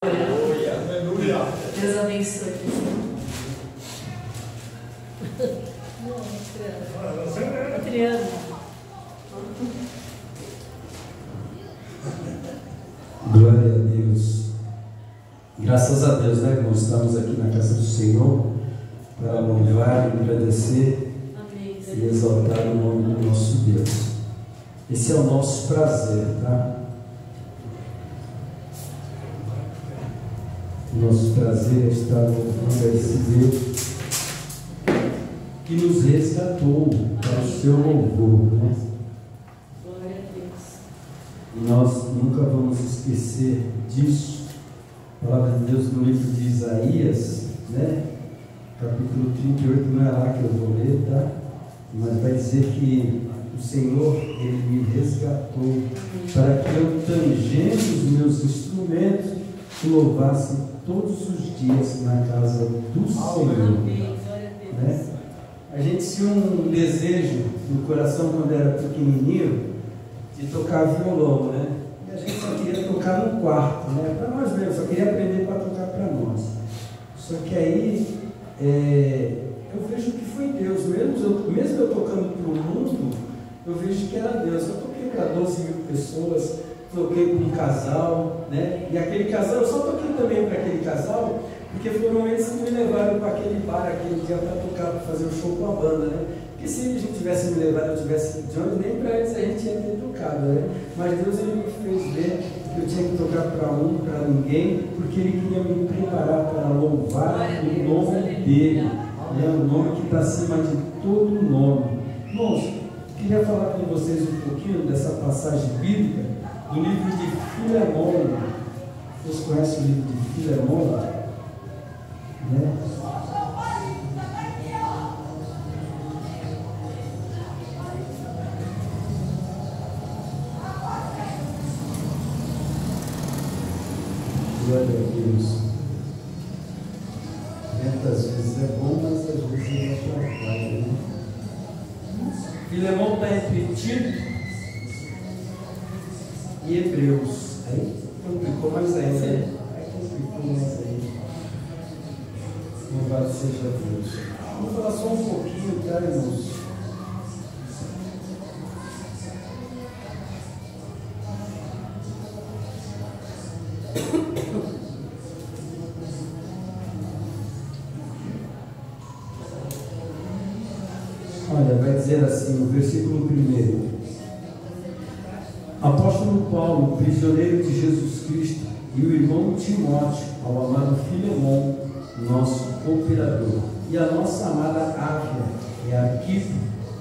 Aleluia. Deus abençoe. Adriano. Glória a Deus. Graças a Deus, né, irmãos? Estamos aqui na casa do Senhor para louvar, agradecer e exaltar o nome do nosso Deus. Esse é o nosso prazer, tá? Nosso prazer é estar louvando a esse Deus que nos resgatou para o seu louvor, né? Glória a Deus. E nós nunca vamos esquecer disso. A palavra de Deus no livro de Isaías, né? Capítulo 38, não é lá que eu vou ler, tá? Mas vai dizer que o Senhor, Ele me resgatou para que eu, tangendo os meus instrumentos, louvasse todos os dias na casa do Senhor. Né? A gente tinha um desejo no coração quando era pequenininho de tocar violão, né? E a gente só queria tocar no quarto, né? Para nós mesmos, só queria aprender para tocar para nós. Só que aí eu vejo que foi Deus, mesmo eu tocando para o mundo, eu vejo que era Deus. Eu toquei para 12 mil pessoas, toquei para um casal, né? E aquele casal, eu só toquei também para aquele casal, porque foram eles que me levaram para aquele bar aquele dia para tocar, para fazer o show com a banda, né? Porque se a gente tivesse me levado, eu tivesse de onde, nem para eles a gente ia ter tocado, né? Mas Deus, Ele me fez ver que eu tinha que tocar para ninguém, porque Ele queria me preparar para louvar o nome dEle, né? O nome que está acima de todo nome. Irmãos, queria falar com vocês um pouquinho dessa passagem bíblica do livro de Filemão. Vocês conhecem o livro de Filemão? Né? Glória a Deus. Muitas vezes é bom, mas às vezes é atrapalha, né? Filemão está entre Tito e Hebreus. Aí complicou mais ainda, né? Aí complicou mais ainda. Louvado seja Deus. Vamos falar só um pouquinho, tá, irmãos? Olha, vai dizer assim, no versículo 1: Apóstolo Paulo, prisioneiro de Jesus Cristo, e o irmão Timóteo, ao amado Filemão, nosso cooperador, e a nossa amada Áfia e Arquipo,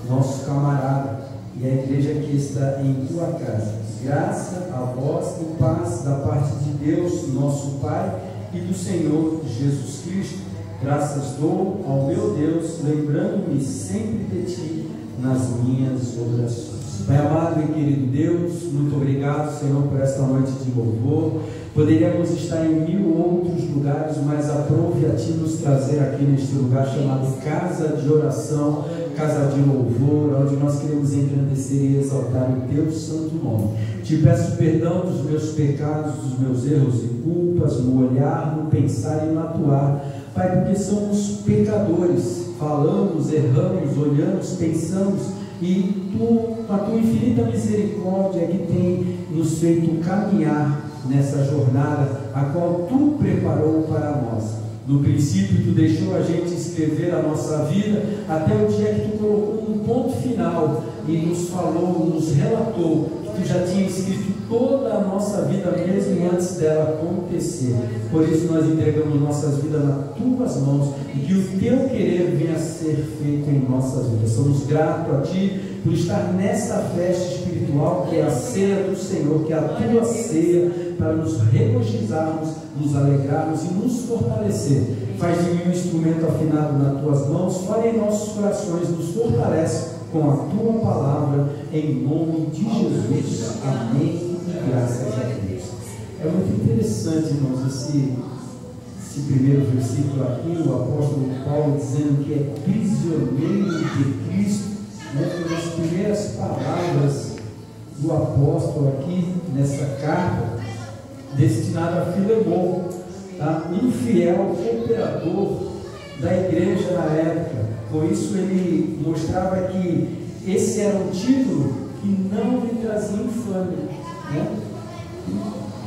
nosso camarada, e a igreja que está em tua casa. Graça a vós e paz da parte de Deus, nosso Pai, e do Senhor Jesus Cristo. Graças dou ao meu Deus, lembrando-me sempre de ti nas minhas orações. Pai amado e querido Deus, muito obrigado, Senhor, por esta noite de louvor. Poderíamos estar em 1000 outros lugares, mas aprove a Ti nos trazer aqui neste lugar chamado Casa de Oração, Casa de Louvor, onde nós queremos engrandecer e exaltar o Teu santo nome. Te peço perdão dos meus pecados, dos meus erros e culpas, no olhar, no pensar e no atuar. Pai, porque somos pecadores, falamos, erramos, olhamos, pensamos, e Tu, com a Tua infinita misericórdia, que tem nos feito caminhar nessa jornada, a qual Tu preparou para nós. No princípio, Tu deixou a gente escrever a nossa vida, até o dia que Tu colocou um ponto final e nos falou, nos relatou que Tu já tinha escrito toda a nossa vida mesmo antes dela acontecer. Por isso nós entregamos nossas vidas nas Tuas mãos, e que o Teu querer venha a ser feito em nossas vidas. Somos gratos a Ti por estar nessa festa espiritual que é a ceia do Senhor, que é a Tua ceia, para nos regozijarmos, nos alegrarmos e nos fortalecer. Faz de mim um instrumento afinado nas Tuas mãos, fora em nossos corações, nos fortalece com a Tua palavra, em nome de Jesus. Amém e graças a Deus. É muito interessante, irmãos, esse primeiro versículo aqui, o apóstolo Paulo dizendo que é prisioneiro de Cristo, né? Foi as primeiras palavras do apóstolo aqui nessa carta. destinado a Filemon, tá? Um fiel cooperador da igreja na época. Com isso ele mostrava que esse era um título que não lhe trazia infâmia, né?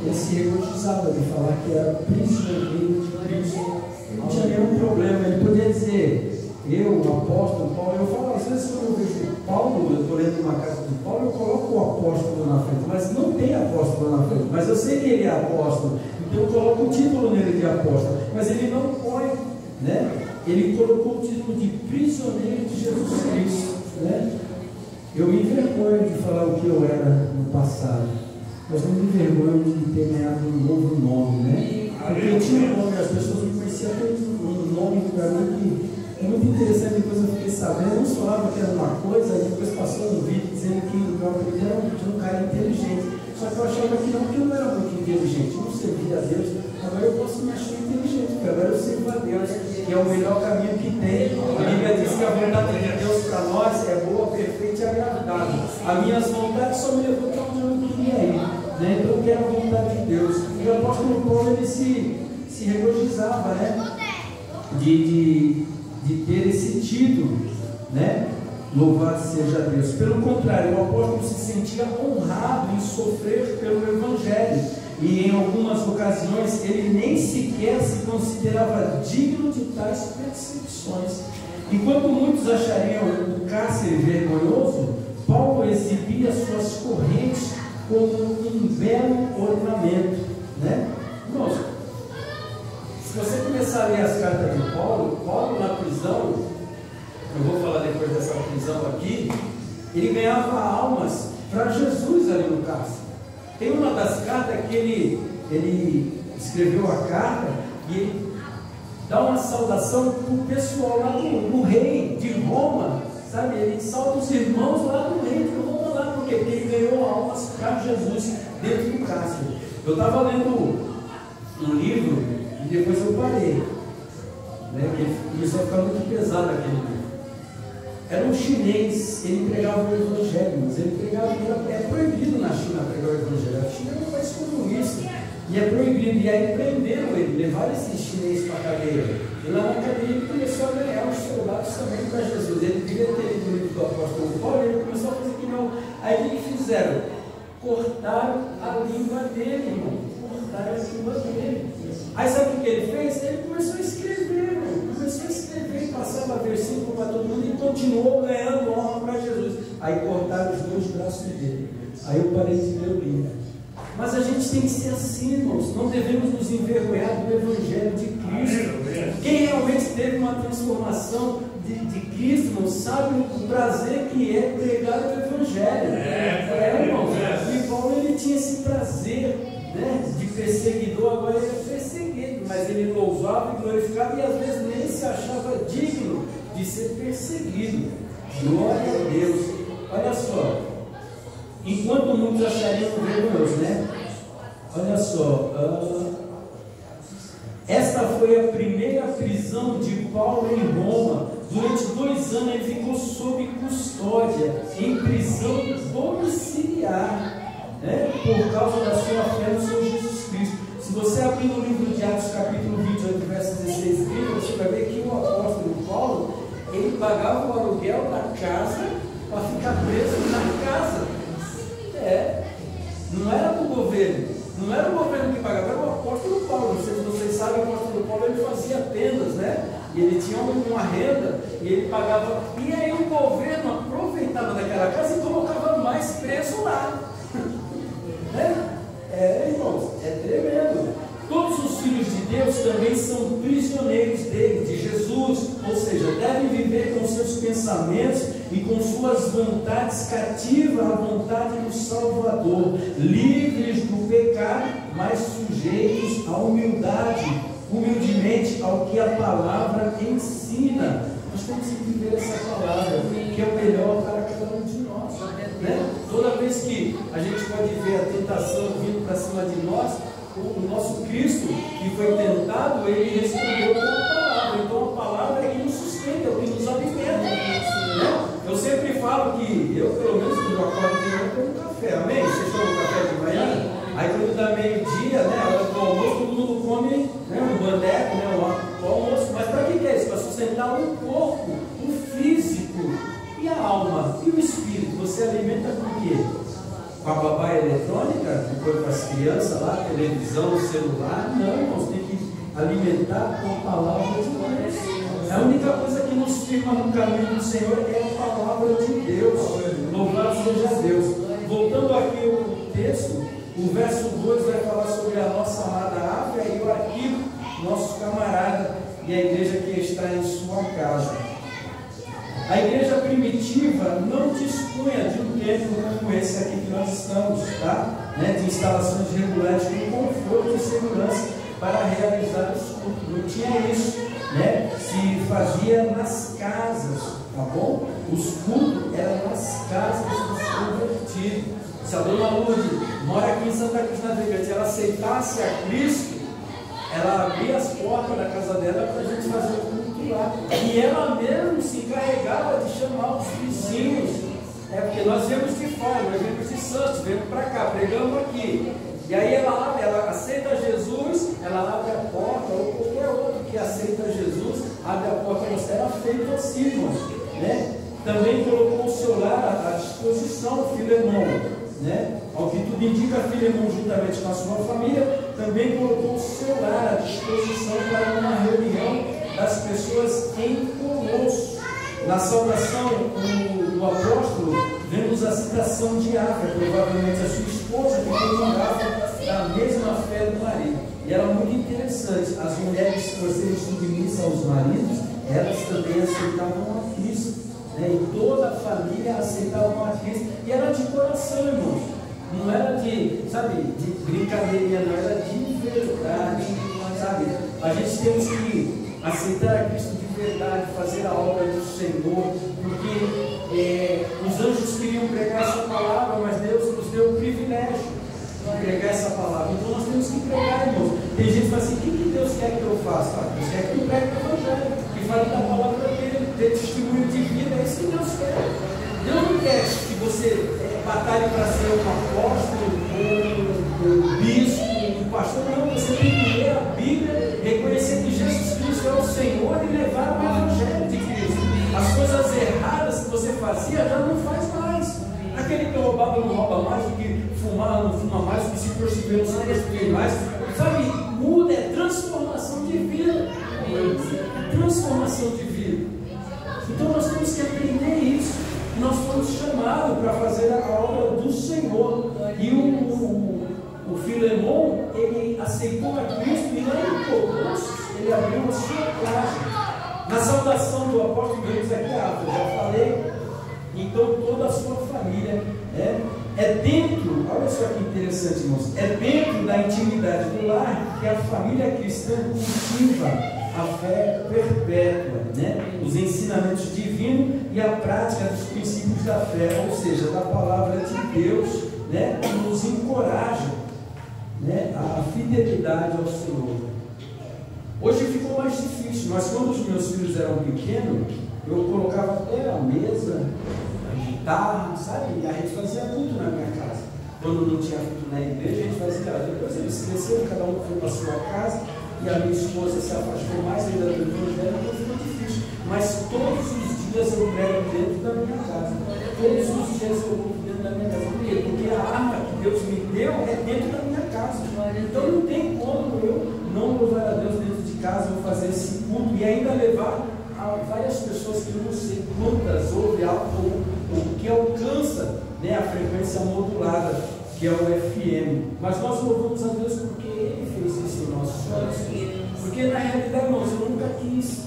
Ele se regozijava de falar que era prisioneiro de Cristo. Não tinha nenhum problema. Ele podia dizer: eu, o apóstolo Paulo. Eu falo, às vezes quando eu vejo Paulo, eu estou lendo uma carta de Paulo, eu coloco o apóstolo na frente, mas não tem apóstolo na frente. Mas eu sei que ele é apóstolo, então eu coloco o título nele de apóstolo. Mas ele não põe, né? Ele colocou o título de prisioneiro de Jesus Cristo, né? Eu me envergonho de falar o que eu era no passado, mas não me envergonho de ter ganhado um novo nome, né? Porque eu tinha um nome, as pessoas me conheciam com um nome para mim que é muito interessante. Depois eu fiquei sabendo, uns falavam que era uma coisa, e depois passou um vídeo dizendo que o meu apelido era um cara inteligente. Só que eu achava que não, porque eu não era muito inteligente, eu não servia a Deus. Agora eu posso me achar inteligente, porque agora eu sirvo a Deus, que é o melhor caminho que tem. A Bíblia diz que a vontade de Deus para nós é boa, perfeita e agradável. As minhas vontades só me levou para onde eu não queria ir, né? Então eu quero a vontade de Deus. E o apóstolo Paulo, ele se regozijava, né? De ter esse título, né? Louvado seja Deus. Pelo contrário, o apóstolo se sentia honrado em sofrer pelo Evangelho, e em algumas ocasiões ele nem sequer se considerava digno de tais perseguições. Enquanto muitos achariam o cárcere vergonhoso, Paulo exibia suas correntes como um belo ornamento, né? Irmãos, se você começar a ler as cartas de Paulo na prisão, eu vou falar depois dessa prisão aqui, ele ganhava almas para Jesus ali no cárcere. Tem uma das cartas que ele escreveu a carta e ele dá uma saudação para o pessoal lá do rei de Roma, sabe? Ele salva os irmãos lá do rei de Roma, lá, porque ele ganhou almas para Jesus dentro do cárcere. Eu estava lendo um livro e depois eu parei, né? Porque começou a ficar muito pesado aquele livro. Era um chinês, ele pregava o Evangelho, mas ele pregava, é proibido na China pregar o Evangelho. A China é um país comunista e é proibido. E aí prenderam ele, levaram esse chinês para a cadeia. E lá na cadeia ele começou a ganhar os soldados também para Jesus. Ele devia ter lido o livro do apóstolo Paulo e ele começou a fazer que não. Aí o que fizeram? Cortaram a língua dele, irmão. Cortaram a língua dele. Aí sabe o que ele fez? Ele começou a escrever, irmão. Começou a escrever e passava versículo para todo mundo e continuou ganhando honra para Jesus. Aí cortaram os dois braços dele. Aí eu parei de ler o livro. Mas a gente tem que ser assim, irmãos. Não devemos nos envergonhar do Evangelho de Cristo. Quem realmente teve uma transformação de Cristo, não sabe o prazer que é pregar o Evangelho. Irmãos. E Paulo, ele tinha esse prazer, né, de perseguidor. Agora ele é perseguido, mas ele louvava e glorificava e às vezes nem se achava digno de ser perseguido. Glória a Deus. Olha só, enquanto muitos achariam vergonhoso, né? Olha só, esta foi a primeira prisão de Paulo em Roma. Durante 2 anos ele ficou sob custódia, em prisão domiciliar, né? Por causa da sua fé no Senhor Jesus Cristo. Se você abrir no livro de Atos, capítulo 28, verso 16, você vai ver que o apóstolo Paulo, ele pagava o aluguel da casa para ficar preso na casa. Não era do governo, não era o governo que pagava, era o apóstolo Paulo. Não sei se vocês sabem, o apóstolo Paulo, ele fazia tendas, né? E ele tinha uma renda e ele pagava. E aí o governo aproveitava daquela casa e colocava mais preso lá. Irmãos, é tremendo. Todos os filhos de Deus também são prisioneiros dele, de Jesus, ou seja, devem viver com seus pensamentos e com suas vontades cativas à vontade do Salvador, livres do pecado, mas sujeitos à humildemente ao que a palavra ensina. Nós temos que viver essa palavra, que é o melhor para cada um de nós, né? Toda vez que a gente pode ver a tentação vindo para cima de nós, o nosso Cristo, que foi tentado, ele respondeu com a palavra. Então a palavra é que nos sustenta, é o que nos alimenta, né? Eu sempre falo que eu, pelo menos, quando eu acordo de manhã, tomo café, amém? Vocês tomam café de manhã? Aí quando dá meio-dia, né, crianças lá, televisão, celular. Não, irmãos, tem que alimentar com a palavra de Deus. A única coisa que nos firma no caminho do Senhor é a palavra de Deus. Louvado seja Deus. Voltando aqui ao texto, o verso 2 vai falar sobre a nossa amada Áfia e o Arquipo, nosso camarada, e a igreja que está em sua casa. A igreja primitiva não dispunha de um templo como esse aqui que nós estamos, tá? De instalações regulares com conforto e segurança para realizar os cultos. Não tinha isso, se fazia nas casas, tá bom? Os cultos eram nas casas dos convertidos. Se a dona Lourdes mora aqui em Santa Cruz na Veiga, se ela aceitasse a Cristo, ela abria as portas da casa dela para a gente fazer o culto lá. E ela mesmo se encarregava de chamar os vizinhos. Porque nós viemos de fora, nós viemos de Santos, viemos para cá, pregamos aqui. E aí ela aceita Jesus, ela abre a porta, ou qualquer outro que aceita Jesus, abre a porta. Era feito assim, irmãos, Também colocou o seu lar à disposição, Filemão, Ao que tudo indica, Filemão, juntamente com a sua família, também colocou o seu lar à disposição para uma reunião das pessoas em Colosso. Na saudação do apóstolo, vemos a citação de Áfia, provavelmente a sua esposa, que comungava da mesma fé do marido. E era muito interessante, as mulheres, por serem submissas aos maridos, elas também aceitavam a Cristo. E toda a família aceitava a Cristo. E era de coração, irmãos. Não era de brincadeirinha, não, era de verdade, sabe? A gente temos que aceitar a Cristo de verdade, fazer a obra do Senhor, porque os anjos queriam pregar essa palavra, mas Deus nos deu o privilégio de pregar essa palavra. Então nós temos que pregar, irmãos. Tem gente que fala assim: o que Deus quer que eu faça? Deus quer que eu pregue o Evangelho, que fale da palavra dele, dê testemunho de vida. É isso que Deus quer. Deus não quer que você batalhe para ser um apóstolo, um bispo, um pastor. Não, você tem que ler a Bíblia, reconhecer que Jesus Cristo é o Senhor e levar o Evangelho de Cristo. As coisas erradas que você fazia já não faz mais. Aquele que roubava não rouba mais, o que fumava não fuma mais, o que se prostituía não se prostitui mais. Sabe, muda, é transformação de vida. É transformação de vida. Então nós temos que aprender isso. Nós fomos chamados para fazer a obra do Senhor. E o Filemão, ele aceitou a Cristo e lá em Colossos, ele abriu a sua casa. Na saudação do apóstolo, vemos aqui, eu já falei. Então toda a sua família é dentro, olha só que interessante, irmãos, é dentro da intimidade do lar que a família cristã cultiva a fé perpétua, os ensinamentos divinos e a prática dos princípios da fé, ou seja, da palavra de Deus, que nos encoraja a fidelidade ao Senhor. Hoje ficou mais difícil, mas quando os meus filhos eram pequenos, eu colocava até a mesa, a guitarra, sabe? E a gente fazia culto na minha casa. Quando não tinha culto na igreja, a gente fazia. Depois eles cresceram, cada um foi para a sua casa, e a minha esposa se afastou mais ainda do Evangelho, então ficou difícil. Mas todos os dias eu prego dentro da minha casa. Todos os dias eu vou dentro da minha casa. Por quê? Porque a arma que Deus me deu é dentro da minha casa. Então não tem como eu não louvar a Deus dentro de casa, vou fazer esse culto e ainda levar a várias pessoas que eu não sei quantas ouvem algo que alcança a frequência modulada, que é o FM. Mas nós louvamos a Deus porque Ele fez isso em nossos corações. Porque na realidade, irmãos, eu nunca quis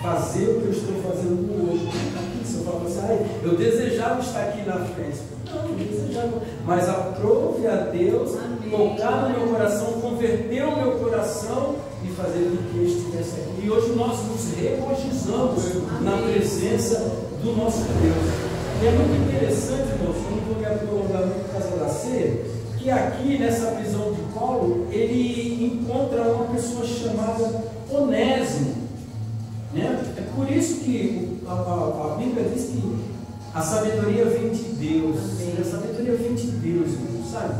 fazer o que eu estou fazendo hoje. Eu nunca quis. Eu falo assim, eu desejava estar aqui na frente. Não desejava. Mas aprove a Deus tocar no meu coração, converter o meu coração e fazer com que eu estivesse aqui. E hoje nós nos regozijamos na presença do nosso Deus. E é muito interessante, irmãos, eu não vou prolongar muito por causa da ceia, que aqui nessa prisão de Paulo, ele encontra uma pessoa chamada Onésimo. É por isso que a Bíblia diz que a sabedoria vem de Deus. A sabedoria vem de Deus, sabe?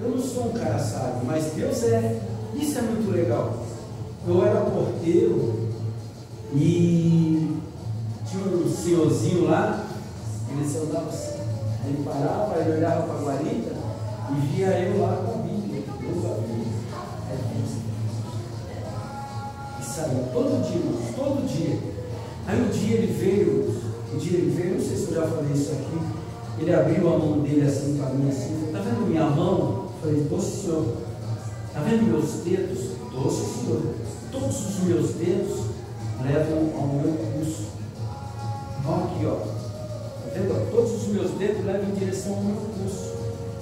Eu não sou um cara sábio, mas Deus é. Isso é muito legal. Eu era porteiro e tinha um senhorzinho lá. Ele andava assim, ele parava, ele olhava para a guarita e via eu lá com a Bíblia. Eu saía todo dia, irmãos, todo dia. Aí um dia ele veio, não sei se eu já falei isso aqui, ele abriu a mão dele assim para mim, assim, está vendo minha mão? Eu falei, tô, senhor. Está vendo meus dedos? Tô, senhor. Todos os meus dedos levam ao meu pulso. Olha aqui, ó. Está vendo? Todos os meus dedos levam em direção ao meu pulso.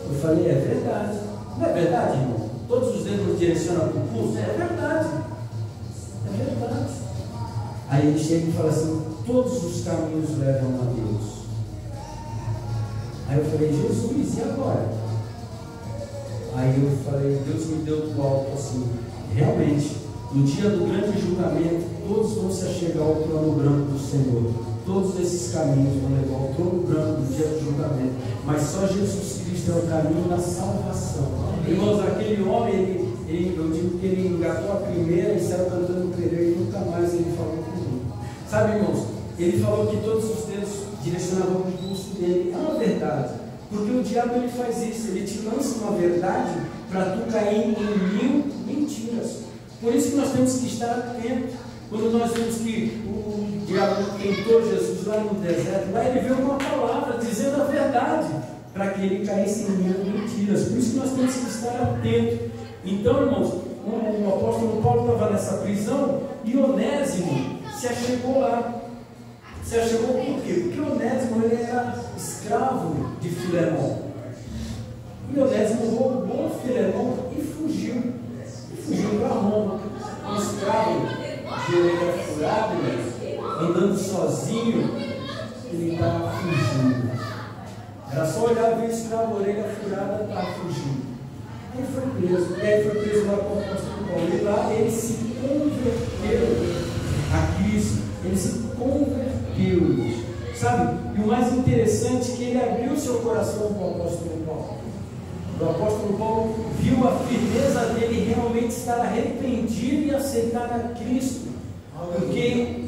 Eu falei, é verdade. Não é verdade, irmão? Todos os dedos direcionam para o pulso? É verdade. É verdade. Aí ele chega e fala assim, todos os caminhos levam a Deus. Aí eu falei, Jesus, e agora? Aí eu falei, Deus me deu do alto assim, realmente, no dia do grande julgamento, todos vão se achegar ao trono branco do Senhor. Todos esses caminhos vão levar ao trono branco no dia do julgamento. Mas só Jesus Cristo é o caminho da salvação. Irmãos, aquele homem, eu digo que ele engatou a primeira e saiu cantando primeiro e nunca mais ele falou comigo. Sabe, irmãos, ele falou que todos os dedos direcionavam para o pulso dele. É uma verdade, porque o diabo ele faz isso, ele te lança uma verdade para tu cair em 1000 mentiras. Por isso que nós temos que estar atentos. Quando nós vemos que o diabo tentou Jesus lá no deserto, lá ele veio uma palavra dizendo a verdade, para que ele caísse em 1000 mentiras. Por isso que nós temos que estar atentos. Então, irmãos, o apóstolo Paulo estava nessa prisão e Onésimo se achegou lá. Se achegou por quê? Porque Onésimo ele era escravo de Filemão. E Onésimo roubou Filemão e fugiu. Fugiu para Roma. Um escravo de orelha furada, andando sozinho, ele estava fugindo. Era só olhar e ver escravo, orelha furada, estava fugindo. Aí foi preso. E aí foi preso lá com o apóstolo Paulo. E lá ele se converteu a Cristo. Ele se converteu. Sabe? E o mais interessante é que ele abriu seu coração para o apóstolo Paulo. O apóstolo Paulo viu a firmeza dele realmente estar arrependido e aceitar a Cristo. Porque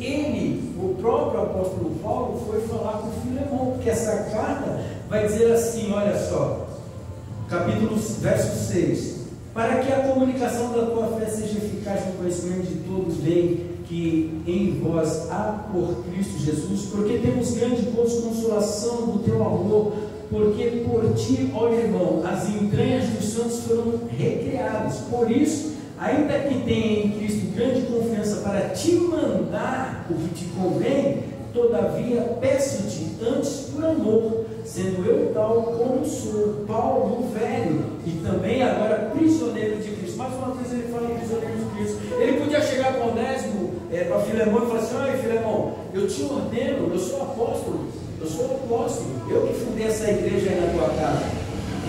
ele, o próprio apóstolo Paulo, foi falar com Filemão, porque essa carta vai dizer assim, olha só, capítulo, verso 6, para que a comunicação da tua fé seja eficaz no conhecimento de todos bem, que em vós há por Cristo Jesus, porque temos grande consolação do teu amor, porque por ti, ó irmão, as entranhas dos santos foram recriadas. Por isso, ainda que tenha em Cristo grande confiança para te mandar o que te convém, todavia peço-te antes por amor, sendo eu tal como sou, Paulo o velho, e também agora prisioneiro de Cristo. Mais uma vez ele fala prisioneiro de Cristo. Ele podia chegar para Onésimo, para Filemão e falar assim, olha Filemão, eu te ordeno, eu sou apóstolo, eu que fundei essa igreja aí na tua casa.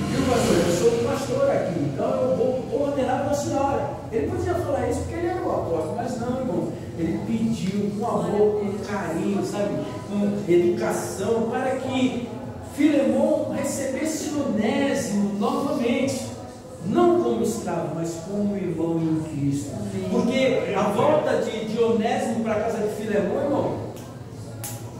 Viu, pastor? Eu sou o pastor aqui, então eu vou ordenar para a senhora. Ele podia falar isso porque ele era o apóstolo, mas não, irmão. Ele pediu com amor, com carinho, sabe? Com educação, para que Filemão recebesse Onésimo novamente. Não como escravo, mas como irmão em Cristo. Porque a volta de Onésimo para a casa de Filemão, irmão,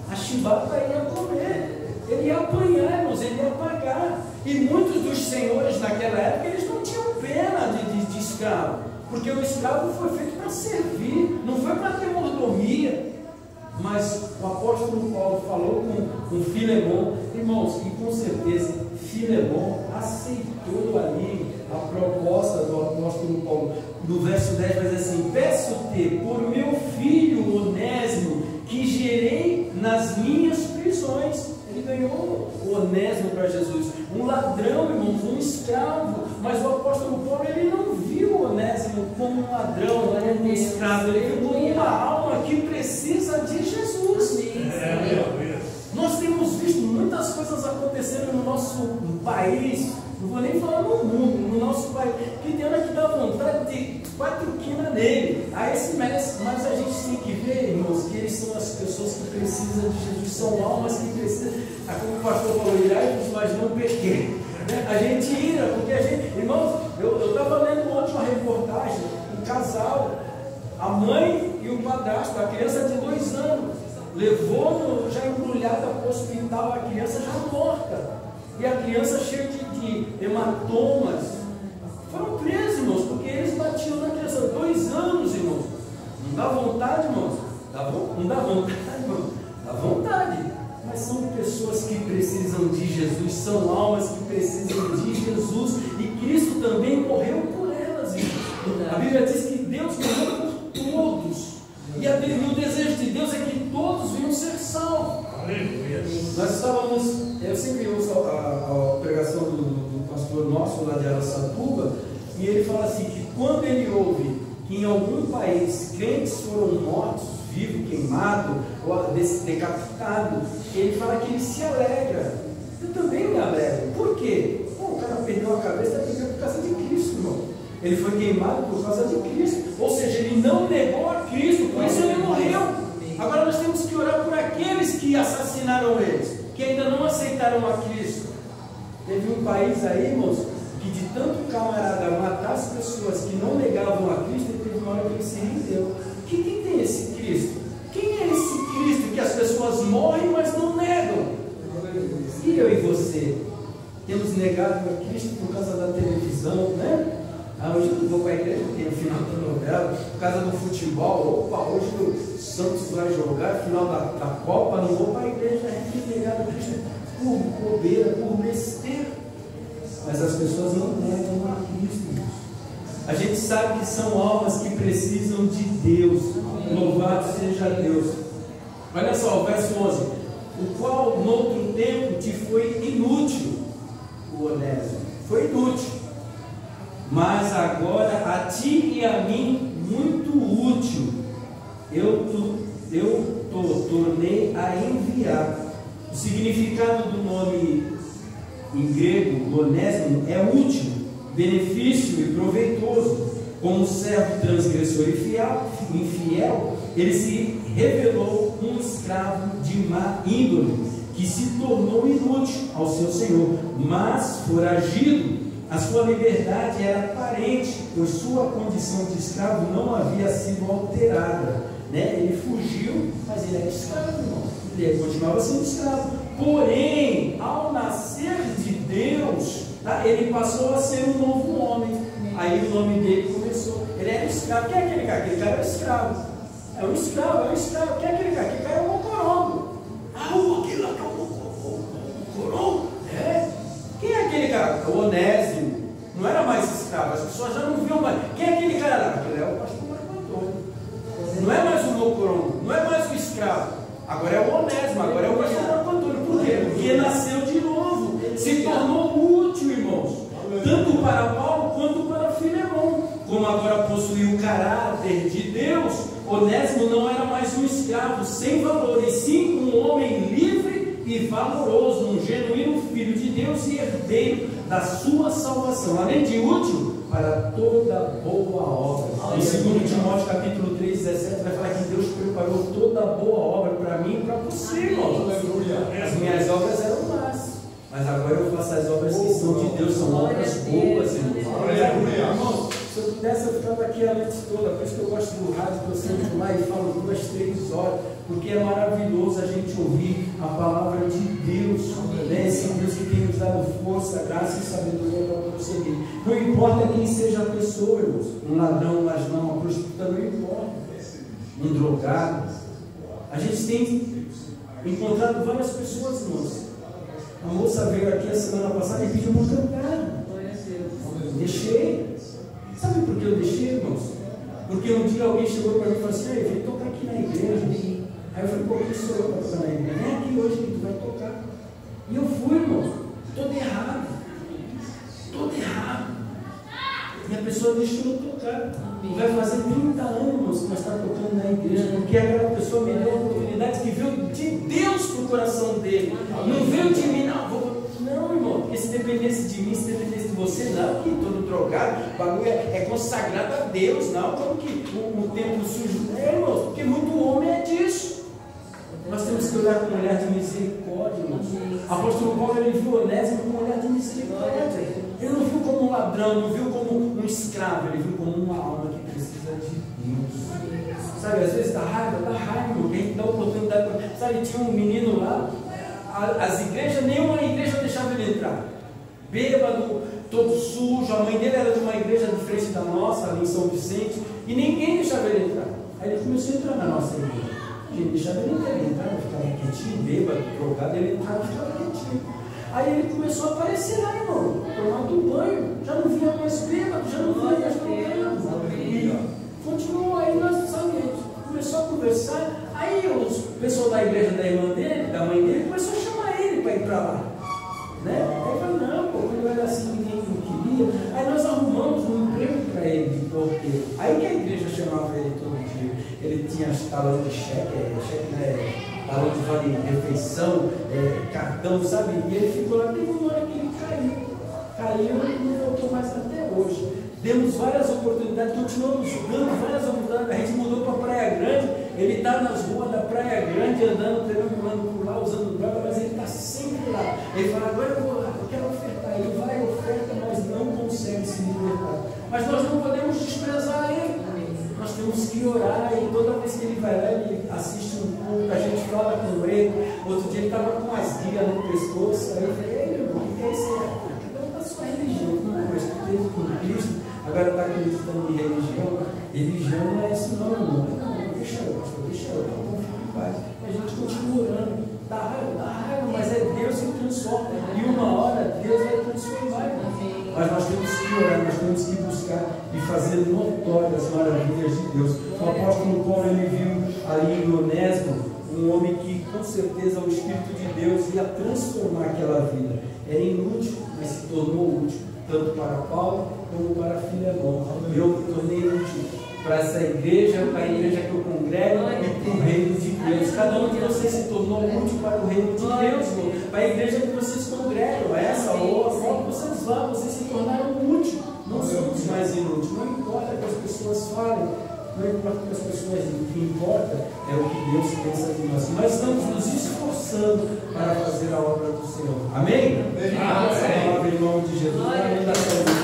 a chibata ia comer. Ele ia apanhar, irmãos, ele ia pagar. E muitos dos senhores naquela época, eles não tinham pena de escravo, porque o escravo foi feito para servir, não foi para ter mordomia. Mas o apóstolo Paulo falou com Filemão, irmãos, e com certeza Filemão aceitou ali a proposta do apóstolo Paulo. No verso 10 vai dizer assim, peço-te por meu filho Onésimo, que gerei nas minhas prisões. Ele ganhou o Onésimo para Jesus, um ladrão, irmãos, um escravo, mas o apóstolo Paulo, ele não viu o Onésimo como um ladrão, como um escravo, ele viu como uma alma que precisa de Jesus. Nós temos visto muitas coisas acontecendo no nosso país, não vou nem falar no mundo, no nosso país, que tem hora que dá vontade de quatro-quina nele. Mas a gente tem que ver, irmãos, que eles são as pessoas que precisam de Jesus, são almas que precisam, como o pastor falou, irai-vos, mas não pequei. A gente ira, porque a gente, irmãos, eu estava lendo ontem uma reportagem, um casal, a mãe e o padrasto, a criança de 2 anos, levou já embrulhada para o hospital, a criança já morta, e a criança cheia de hematomas. Foram presos, irmãos, porque eles batiam na criança. 2 anos, irmãos. Não dá Não dá vontade, irmão. Dá vontade. Mas são pessoas que precisam de Jesus, são almas que precisam de Jesus, e Cristo também morreu por elas, irmão. A Bíblia diz que Deus morreu por todos, e o desejo de Deus é que todos venham ser salvos. Aleluia. Nós estávamos, eu sempre ouço a pregação do pastor nosso lá de Araçatuba, e ele fala assim, que quando ele ouve que em algum país crentes foram mortos, vivos, queimados, ou decapitados, ele fala que ele se alegra. Eu também me alegro. Por quê? O cara perdeu a cabeça por causa de Cristo, irmão. Ele foi queimado por causa de Cristo. Ou seja, ele não negou a Cristo, por isso ele morreu. Agora nós temos que orar por aqueles que assassinaram eles, que ainda não aceitaram a Cristo. Teve um país aí, irmãos, que de tanto camarada matar as pessoas que não negavam a Cristo, ele teve uma hora que ele se rendeu. Quem tem esse Cristo? Quem é esse Cristo que as pessoas morrem, mas não negam? E eu e você? Temos negado a Cristo por causa da televisão, né? Hoje eu não vou para a igreja, tem o final da novela, por causa do futebol. Opa, hoje o Santos vai jogar, final da Copa, não vou para a igreja. A gente tem negado a Cristo por bobeira, por besteira. Mas as pessoas não negam a Cristo. A gente sabe que são almas que precisam de Deus. Louvado seja Deus. Olha só, o verso 11: o qual no outro tempo te foi inútil, o Onésimo, foi inútil, mas agora a ti e a mim muito útil. Eu tornei a enviar. O significado do nome em grego, Onésimo, é útil, benefício e proveitoso. Como servo transgressor e infiel, ele se revelou um escravo de má índole, que se tornou inútil ao seu senhor, mas foragido. A sua liberdade era aparente, pois sua condição de escravo não havia sido alterada, né? Ele fugiu, mas ele era escravo, irmão. Ele continuava sendo escravo. Porém, ao nascer de Deus, ele passou a ser um novo homem. Aí o nome dele começou. Ele era escravo. Quem é aquele cara? Aquele cara era escravo. É um escravo. Quem é aquele cara? Aquele cara é um mocorongo. Aquele lá que é um mocorongo? É. Quem é aquele cara? O Onésimo. Não era mais escravo. As pessoas já não viam mais. Quem é aquele cara lá? Aquele é o pastor Marco Antônio. Não é mais o mocorongo. Não é mais o escravo. Agora é o Onésimo. Agora é o pastor Marco Antônio. Por quê? Porque nasceu de novo. Se tornou útil, irmãos. Tanto para Paulo quanto para Filemão. Como agora possuía o caráter de Deus, Onésimo não era mais um escravo sem valor, e sim um homem livre e valoroso, um genuíno filho de Deus e herdeiro da sua salvação, além de útil para toda boa obra. Em 2 Timóteo capítulo 3, 17 vai falar que Deus preparou toda boa obra para mim e para você, irmão. As minhas obras eram más, mas agora eu faço as obras que são de Deus, são obras boas, irmão. Se eu pudesse, eu ficava aqui a noite toda. Por isso que eu gosto do rádio, que eu sempre lá e falo 2, 3 horas, porque é maravilhoso a gente ouvir a palavra de Deus, né? Esse Deus que tem nos dado força, graça e sabedoria para prosseguir. Não importa quem seja a pessoa, irmãos. Um ladrão, mas não, uma prostituta, não importa. Um drogado. A gente tem encontrado várias pessoas, irmãos. A moça veio aqui a semana passada e pediu uma cantada. Deixei. Sabe por que eu deixei, irmãos? Porque um dia alguém chegou para mim e falou assim: vem tocar aqui na igreja. Aí eu falei: pô, quem sou eu para tocar na igreja? Vem aqui hoje que tu vai tocar. E eu fui, irmãos, todo errado. E a pessoa deixou eu tocar. Vai fazer 30 anos, irmãos, que nós estamos tocando na igreja, porque aquela pessoa me deu a oportunidade que veio de Deus para o coração dele. Não veio de mim, não, irmão, porque se dependesse de mim, se dependesse de você, não, que todo drogado, o bagulho é consagrado a Deus, não, como que o templo sujo, irmão, porque muito homem é disso. Nós temos que olhar com um olhar de misericórdia, irmão. Apóstolo Paulo, ele viu Onésimo com um olhar de misericórdia. Ele não viu como um ladrão, não viu como um escravo, ele viu como uma alma que precisa de Deus. Sabe, às vezes dá raiva, irmão, que a gente dá oportunidade. Sabe, tinha um menino lá, as igrejas, nenhuma igreja deixava ele entrar. Bêbado, todo sujo, a mãe dele era de uma igreja de frente da nossa, ali em São Vicente, e ninguém deixava ele entrar. Aí ele começou a entrar na nossa igreja. A gente deixava ele entrar, ele entrava, ficava quietinho, bêbado, drogado, ele entrava e ficava quietinho. Aí ele começou a aparecer lá, irmão, tomando banho, já não vinha mais bêbado, já não vinha mais drogado. E continuou aí, nós sabemos, começou a conversar, aí o pessoal da igreja da irmã dele, da mãe dele, começou a chamar ele para ir para lá. Né? Aí ele falou, não, pô, quando era assim, ninguém não queria. Aí nós arrumamos um emprego para ele de porteiro. Aí que a igreja chamava ele todo dia. Ele tinha talão de cheque, né? Talão de vale refeição, cartão, sabe? E ele ficou lá, teve uma hora que ele caiu e não voltou mais até hoje. Demos várias oportunidades, continuamos jogando várias oportunidades. A gente mudou para Praia Grande, ele está nas ruas da Praia Grande, andando, perambulando por lá, usando droga, mas ele está sempre lá. Ele fala, agora eu vou lá, eu quero ofertar. Ele vai, oferta, mas não consegue se libertar. Mas nós não podemos desprezar ele. Nós temos que orar, e toda vez que ele vai lá, ele assiste um culto, a gente fala com ele. Outro dia ele estava com umas guias no pescoço, aí eu falei, ei, meu irmão, o que é isso aí? Cada um da sua religião, não, mas tu teve com Cristo, agora está acreditando em religião. Religião não é isso não, irmão. Não, deixa eu, não fique em paz. A gente continua orando, dá raiva, mas é Deus que transforma, e uma hora Deus vai transformar. Mas nós temos que orar, nós temos que buscar e fazer notórias as maravilhas de Deus. O apóstolo Paulo, ele viu ali em Onésimo um homem que com certeza o Espírito de Deus ia transformar aquela vida. Era inútil, mas se tornou útil, tanto para Paulo como para Filemão. Eu me tornei útil para essa igreja, para a igreja que eu congrego e para o reino de Deus. Cada um de vocês se tornou útil para o reino de Deus, para a igreja que vocês congregam, essa ou a qual vocês vão, vocês se tornaram úteis. Não somos mais inúteis, não importa o que as pessoas falem, não importa o que as pessoas, o que importa é o que Deus pensa de nós. Nós estamos nos esforçando para fazer a obra do Senhor. Amém? Essa palavra em nome de Jesus. Amém. Da saúde.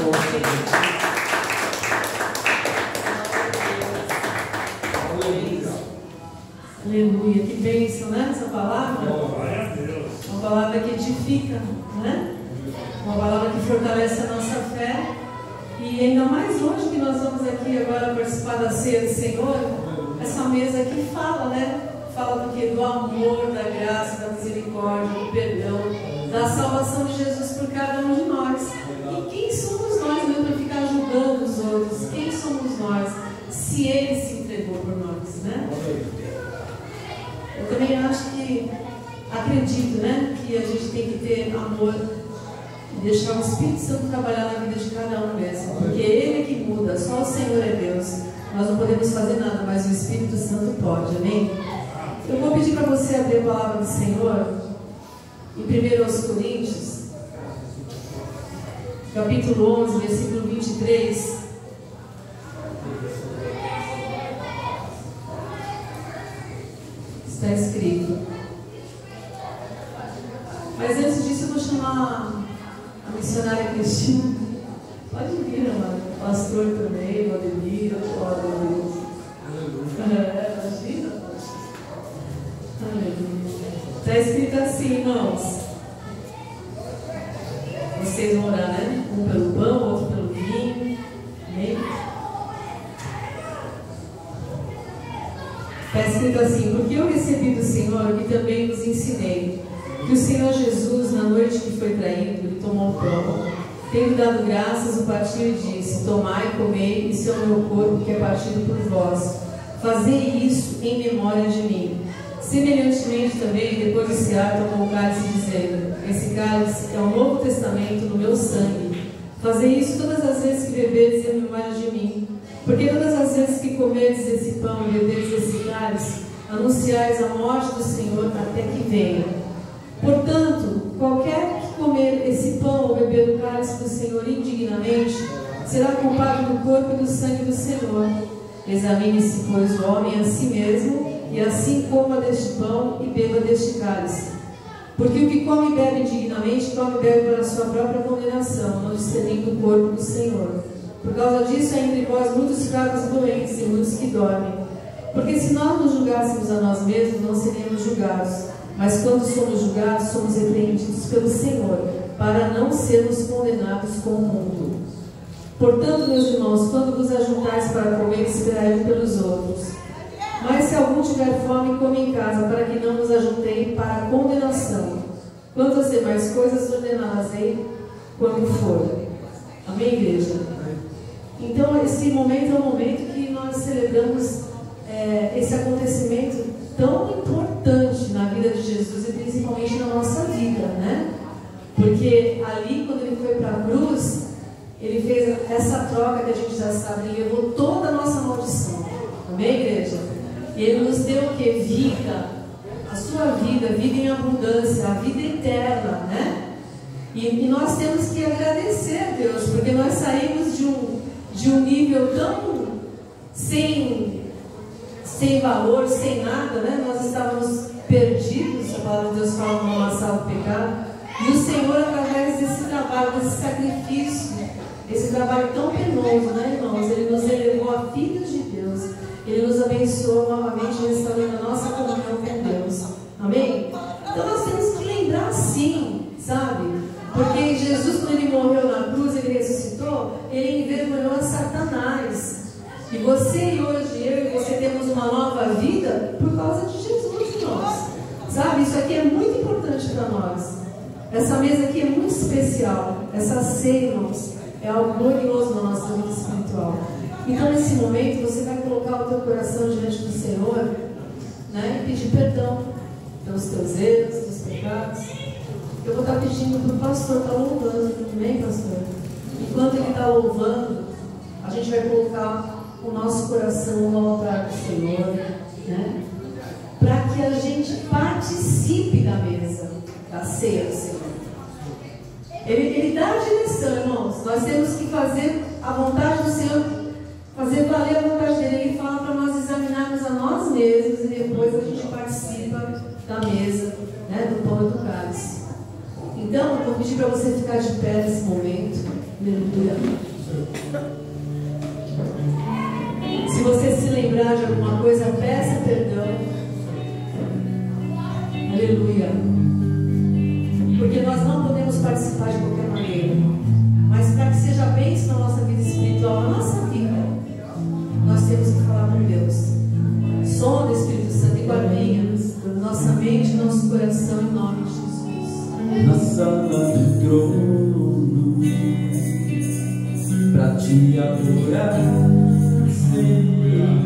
Aleluia, que bênção, né? Essa palavra. Glória a Deus. Uma palavra que edifica, né? Uma palavra que fortalece a nossa fé. E ainda mais hoje que nós vamos aqui agora participar da ceia do Senhor, essa mesa aqui fala, né? Fala do que? Do amor, da graça, da misericórdia, do perdão, da salvação de Jesus por cada um de nós. E quem somos nós, né, para ficar julgando os outros? Quem somos nós, se Ele se entregou por nós, né? Eu também acredito, né, que a gente tem que ter amor e deixar o Espírito Santo trabalhar na vida de cada um mesmo, porque Ele é que muda, só o Senhor é Deus. Nós não podemos fazer nada, mas o Espírito Santo pode, amém? Eu vou pedir para você abrir a palavra do Senhor em 1 Coríntios, capítulo 11, versículo 23. Está escrito. Mas antes disso eu vou chamar a missionária Cristina. Pode vir, amado. O pastor também, o Ademir, o Ademir. Imagina. Está escrito assim, irmãos. Vocês vão orar, né? Um pelo pão, outro pelo vinho. Amém? Está escrito assim: porque eu recebi do Senhor que também vos ensinei, que o Senhor Jesus, na noite que foi traído, ele tomou o pão, tendo dado graças, o partiu e disse: tomai e comei, isso é o meu corpo que é partido por vós. Fazei isso em memória de mim. Semelhantemente também, depois de cear, tomou o cálice, dizendo: esse cálice é o Novo Testamento no meu sangue. Fazei isso todas as vezes que bebedes em memória de mim. Porque todas as vezes que comerdes esse pão e bebedes esse cálice, anunciais a morte do Senhor até que venha. Portanto, qualquer que comer esse pão ou beber o cálice do Senhor indignamente, será culpado do corpo e do sangue do Senhor. Examine-se, pois, o homem a si mesmo, e assim coma deste pão e beba deste cálice. Porque o que come e bebe indignamente, come e bebe para a sua própria condenação, não discernindo o corpo do Senhor. Por causa disso, há entre vós muitos fracos e doentes e muitos que dormem. Porque se nós nos julgássemos a nós mesmos, não seríamos julgados. Mas quando somos julgados, somos repreendidos pelo Senhor, para não sermos condenados com o mundo. Portanto, meus irmãos, quando vos ajuntais para comer, esperai um pelos outros. Mas se algum tiver fome, come em casa, para que não nos ajuntei para a condenação. Quanto às demais coisas, ordená-las-ei quando for. Amém, igreja? Então, esse momento é um momento que nós celebramos esse acontecimento tão importante na vida de Jesus e principalmente na nossa vida, né? Porque ali, quando ele foi para a cruz, ele fez essa troca que a gente já sabe, ele levou toda a nossa maldição. Amém, igreja? E ele nos deu o que? Vida, a sua vida em abundância, a vida eterna, né? E nós temos que agradecer a Deus, porque nós saímos de um nível tão sem valor, sem nada, né? Nós estávamos perdidos, a palavra de Deus fala no amassar o pecado, e o Senhor, através desse trabalho, desse sacrifício, esse trabalho tão penoso, né, irmãos? Ele nos elevou a filhos de Deus, ele nos abençoou novamente, restaurando a nossa comunhão com Deus. Amém? Então nós temos que lembrar sim, sabe? Porque Jesus, quando ele morreu na cruz, ele ressuscitou, ele envergonhou a Satanás. E você e hoje, eu e você temos uma nova vida por causa de Jesus em nós. Sabe? Isso aqui é muito importante para nós. Essa mesa aqui é muito especial. Essa ceia, irmãos, é algo glorioso na nossa vida espiritual. Então, nesse momento, você vai colocar o teu coração diante do Senhor, né? E pedir perdão pelos teus erros, pelos pecados. Eu vou estar pedindo para o pastor estar louvando. Amém, pastor? Enquanto ele está louvando, a gente vai colocar o nosso coração no altar do Senhor, né? Para que a gente participe da mesa, da ceia do Senhor. Ele dá a direção, irmãos. Nós temos que fazer a vontade do Senhor, fazer valer a vontade dele. Ele fala para nós examinarmos a nós mesmos e depois a gente participa da mesa, né, do pão e do cálice. Então, eu vou pedir para você ficar de pé nesse momento. Aleluia. Se você se lembrar de alguma coisa, peça perdão. Aleluia. Porque nós não podemos participar de qualquer maneira. Mas para que seja bênção na nossa vida espiritual, na nossa vida, nós temos que falar com Deus. Som do Espírito Santo e guarda nossa mente, nosso coração, em nome de Jesus. Na sala do trono, pra te adorar, Senhor,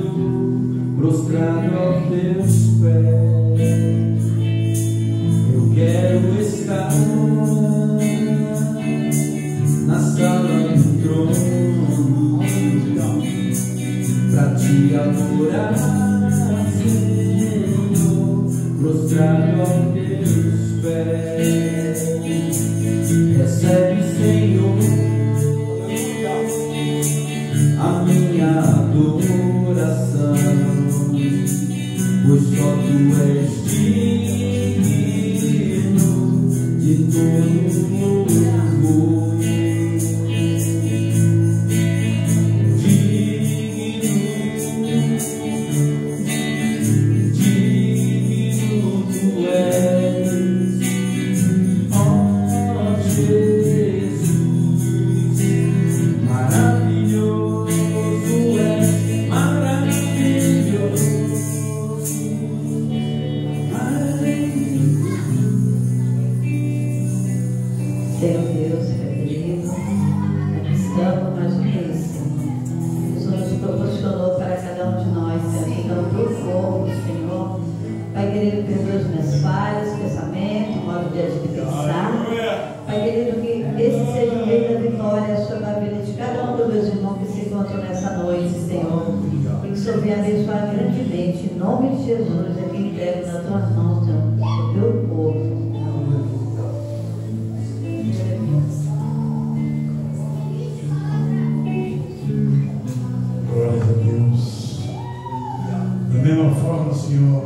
prostrado aos teus pés, eu quero estar na sala do trono, pra te adorar, Senhor, prostrado aos teus pés. Recebe, Senhor, a minha adoração, pois só tu és digno de todo louvor. Digno tu és, ó Jesus, maravilhoso és, maravilhoso, maravilhoso. Senhor Deus, querido, aqui estamos mais uma vez, Senhor. O Senhor nos proporcionou para cada um de nós, Senhor, então para o povo, Senhor. Pai querido, perdoa as minhas falhas, pensamento, modo de agir e pensar. Pai querido, que esse seja o meio da vitória sobre a vida de cada um dos meus irmãos que se encontram nessa noite, Senhor. E que o Senhor venha abençoar grandemente, em nome de Jesus, aqui entrego nas tuas mãos, Senhor, o teu povo. Glória a Deus. Da mesma forma, Senhor,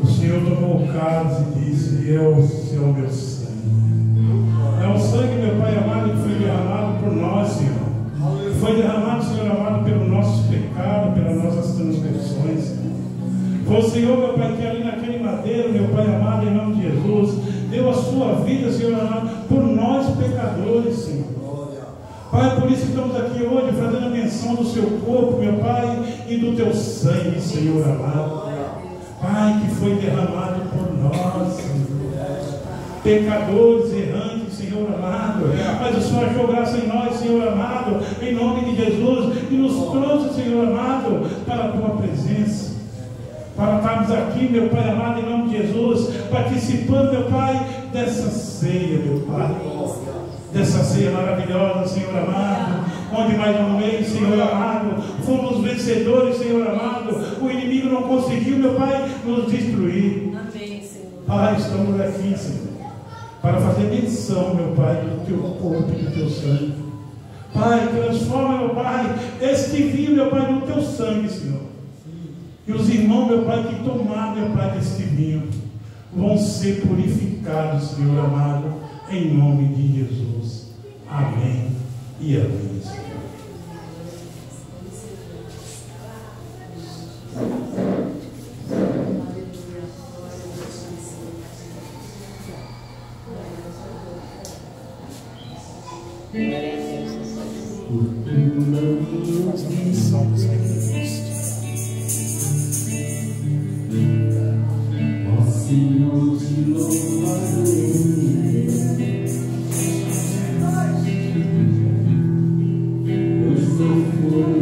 o Senhor tomou o cálice e disse: é o seu meu sangue. É o sangue, meu Pai amado, que foi derramado por nós, Senhor. Foi derramado, Senhor amado, pelos nossos pecados, pelas nossas transgressões, Senhor. Foi o Senhor, meu Pai, que ali naquele madeiro, meu Pai amado, em nome de Jesus, deu a sua vida, Senhor amado, por nós pecadores, Senhor. Pai, por isso que estamos aqui hoje fazendo a menção do seu corpo, meu Pai, e e do teu sangue, Senhor amado. Pai, que foi derramado por nós, Senhor. Pecadores, errantes, Senhor amado. Mas o Senhor achou graça em nós, Senhor amado, em nome de Jesus, e nos trouxe, Senhor amado, para a tua presença. Para estarmos aqui, meu Pai amado, em nome de Jesus, participando, meu Pai, dessa ceia, meu Pai. Dessa ceia maravilhosa, Senhor amado, onde mais uma vez, Senhor amado, fomos vencedores, Senhor amado. O inimigo não conseguiu, meu Pai, nos destruir. Amém, Senhor. Pai, estamos aqui, Senhor, para fazer menção, meu Pai, do teu corpo e do teu sangue. Pai, transforma, meu Pai, este vinho, meu Pai, no teu sangue, Senhor. E os irmãos, meu Pai, que tomaram, meu Pai, deste vinho, vão ser purificados, Senhor amado, em nome de Jesus. Amém e amém, Senhor. Senhor, te louvarei. Pois não foi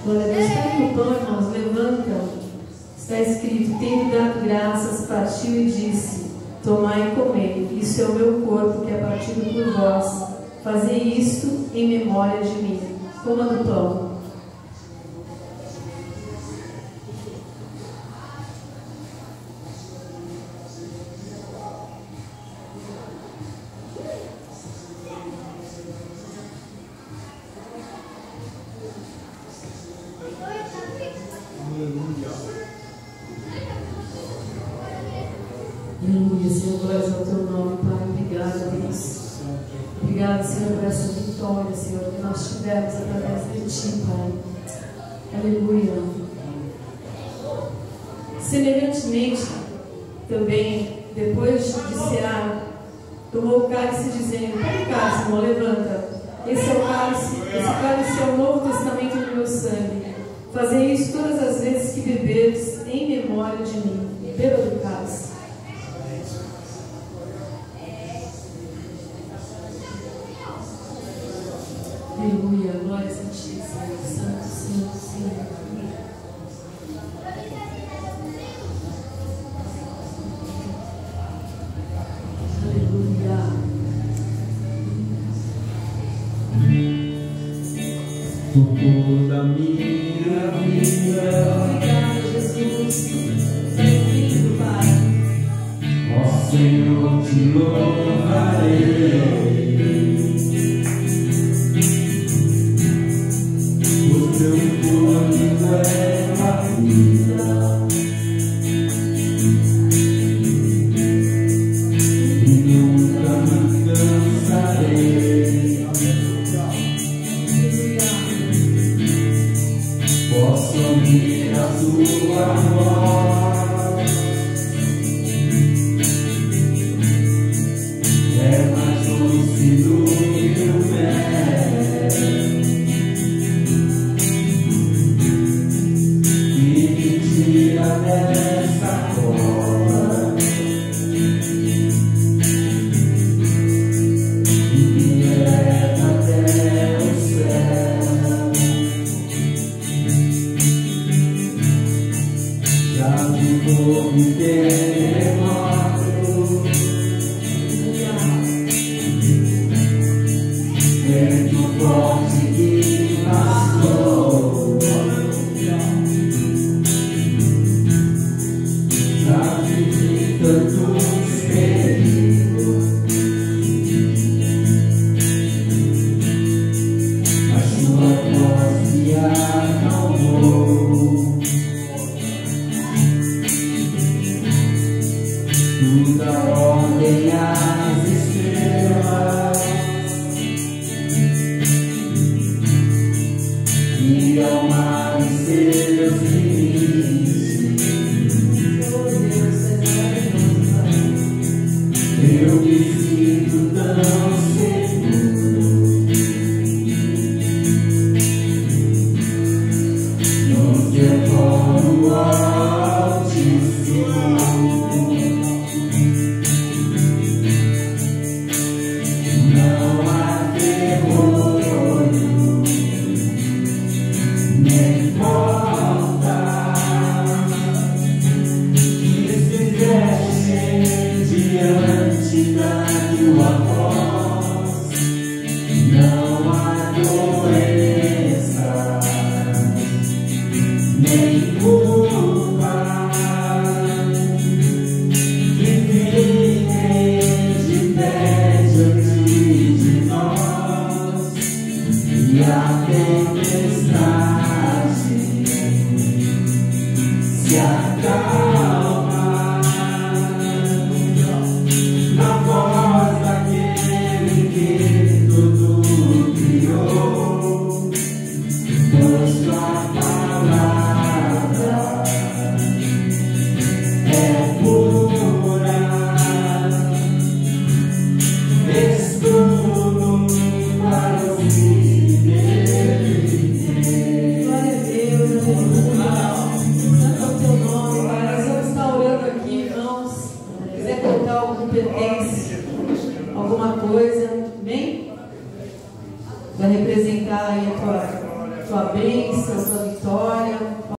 Glória a Deus. Pega o pão, irmãos, levanta. Está escrito: tendo dado graças, partiu e disse: tomai e comei, isso é o meu corpo que é partido por vós. Fazei isto em memória de mim. Coma do pão. Aleluia, Senhor, glórias ao teu nome, Pai. Obrigado, Deus. Obrigado, Senhor, por essa vitória, Senhor, que nós tivemos através de Ti, Pai. Aleluia. Semelhantemente, também, depois de cear, tomou o cálice dizendo: pega o cálice, irmão, levanta. Esse cálice é o Novo Testamento do meu sangue. Fazei isso todas as vezes que beberes em memória de mim. Beba do cálice. Aleluia, glórias a Ti, Senhor, Santo, Santo, Senhor. Aleluia. Por toda minha vida, Obrigada, Jesus. Bem-vindo, Pai. ó Senhor, te louvarei. Teu corpo é a vida, e nunca me cansarei. Posso ouvir a tua voz Vai representar aí a tua bênção, a tua vitória.